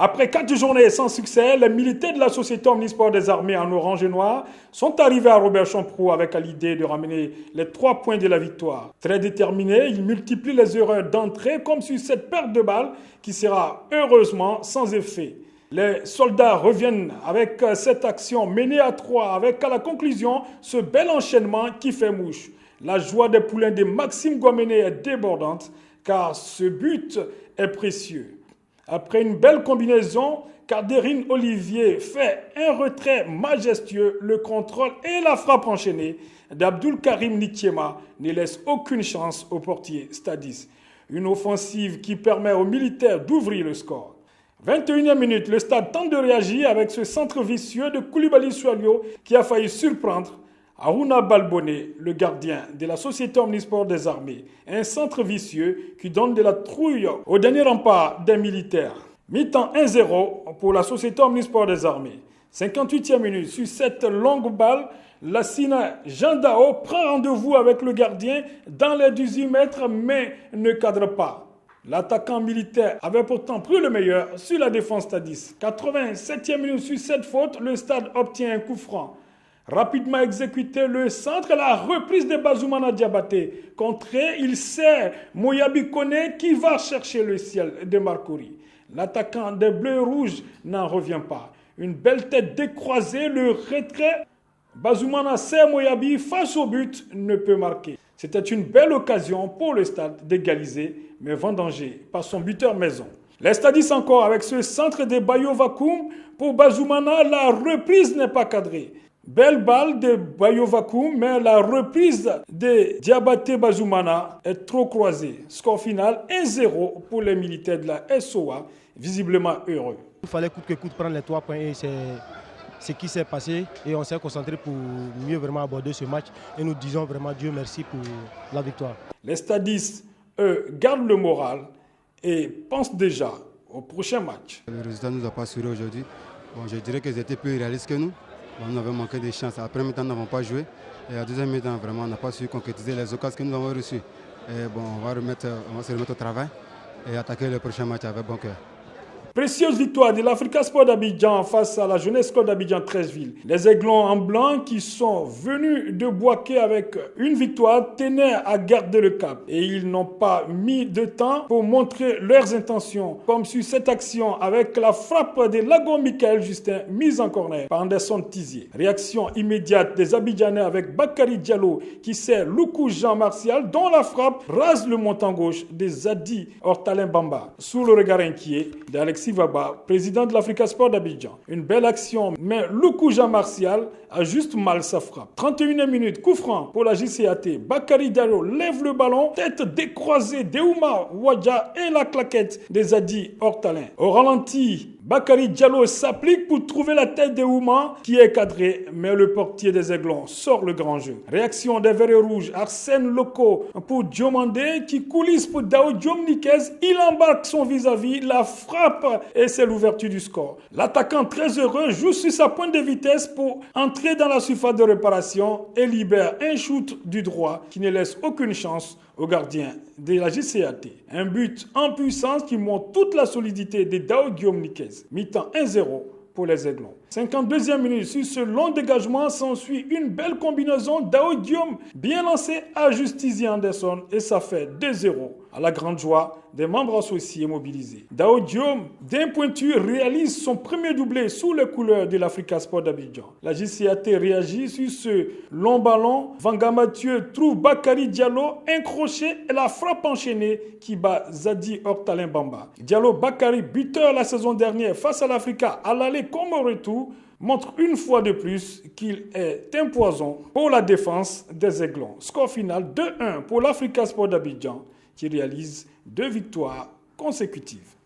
Après 4 journées sans succès, les militaires de la Société Omnisport des Armées en orange et noir sont arrivés à Robert Champroux avec l'idée de ramener les 3 points de la victoire. Très déterminés, ils multiplient les erreurs d'entrée comme sur cette perte de balle qui sera heureusement sans effet. Les soldats reviennent avec cette action menée à 3 avec à la conclusion ce bel enchaînement qui fait mouche. La joie des poulains de Maxime Guaméné est débordante car ce but est précieux. Après une belle combinaison, Kaderine Olivier fait un retrait majestueux, le contrôle et la frappe enchaînée d'Abdul Karim Nitiema ne laisse aucune chance au portier Stadis. Une offensive qui permet aux militaires d'ouvrir le score. 21e minute, le stade tente de réagir avec ce centre vicieux de Koulibaly Soualio qui a failli surprendre Aruna Balboné, le gardien de la Société Omnisport des Armées. Un centre vicieux qui donne de la trouille au dernier rempart des militaires. Mi-temps 1-0 pour la Société Omnisport des Armées. 58e minute, sur cette longue balle, Lassina Jandao prend rendez-vous avec le gardien dans les 18 mètres mais ne cadre pas. L'attaquant militaire avait pourtant pris le meilleur sur la défense Stadis. 87e minute, sur cette faute, le stade obtient un coup franc. Rapidement exécuté le centre, la reprise de Bazoumana Diabaté. Contré, il sert Moyabi Kone qui va chercher le ciel de Marcouri. L'attaquant des Bleus Rouges n'en revient pas. Une belle tête décroisée, le retrait. Bazoumana sert Moyabi face au but, ne peut marquer. C'était une belle occasion pour le stade d'égaliser, mais vendangé par son buteur maison. Les Stadis encore avec ce centre de Bayo Vakoum. Pour Bazoumana, la reprise n'est pas cadrée. Belle balle de Bayo Vakoum, mais la reprise de Diabaté Bazoumana est trop croisée. Score final 1-0 pour les militaires de la SOA, visiblement heureux. Il fallait coûte que coûte prendre les 3 points et c'est ce qui s'est passé et on s'est concentré pour mieux vraiment aborder ce match et nous disons vraiment Dieu merci pour la victoire. Les Stadis, eux, gardent le moral et pensent déjà au prochain match. Le résultat ne nous a pas souri aujourd'hui. Bon, je dirais qu'ils étaient plus réalistes que nous. On avait manqué de chance. À la première mi-temps, nous n'avons pas joué. Et à la deuxième mi-temps, vraiment, on n'a pas su concrétiser les occasions que nous avons reçues. Et bon, on va se remettre au travail et attaquer le prochain match avec bon cœur. Précieuse victoire de l'Africa Sport d'Abidjan face à la Jeunesse Sport d'Abidjan 13 Les Aiglons en blanc qui sont venus de Boaké avec une victoire tenaient à garder le cap. Et ils n'ont pas mis de temps pour montrer leurs intentions. Comme sur cette action avec la frappe de Lago Michael Justin mise en corner par Anderson Tizier. Réaction immédiate des Abidjanais avec Bakary Diallo qui sert Loukou Jean Martial dont la frappe rase le montant gauche de Zadi Hortalin Bamba. Sous le regard inquiet d'Alexis Vaba, président de l'Africa Sport d'Abidjan. Une belle action, mais Loukou Jean Martial a juste mal sa frappe. 31e minute, coup franc pour la JCAT. Bakary Diallo lève le ballon, tête décroisée d'Eouma Wadja et la claquette de Zadi Hortalin. Au ralenti, Bakary Diallo s'applique pour trouver la tête d'Eouma qui est cadrée, mais le portier des Aiglons sort le grand jeu. Réaction des Verts Rouges, Arsène Loko pour Diomandé qui coulisse pour Dao Diom Nikez. Il embarque son vis-à-vis, la frappe et c'est l'ouverture du score. L'attaquant très heureux joue sur sa pointe de vitesse pour entrer dans la surface de réparation et libère un shoot du droit qui ne laisse aucune chance au gardien de la JCAT. Un but en puissance qui montre toute la solidité de Dao Guillaume Nikez. Mi-temps 1-0 pour les Aiglons. 52e minute, sur ce long dégagement s'ensuit une belle combinaison. Dao Guillaume bien lancé à Justizier Anderson et ça fait 2-0 à la grande joie des membres associés mobilisés. Dao Guillaume, d'un pointu, réalise son premier doublé sous les couleurs de l'Africa Sport d'Abidjan. La JCAT réagit sur ce long ballon. Vanga Mathieu trouve Bakary Diallo, un crochet et la frappe enchaînée qui bat Zadi Hortalin Bamba. Diallo Bakary, buteur la saison dernière face à l'Africa, à l'aller comme au retour, montre une fois de plus qu'il est un poison pour la défense des Aiglons. Score final 2-1 pour l'Africa Sport d'Abidjan qui réalise 2 victoires consécutives.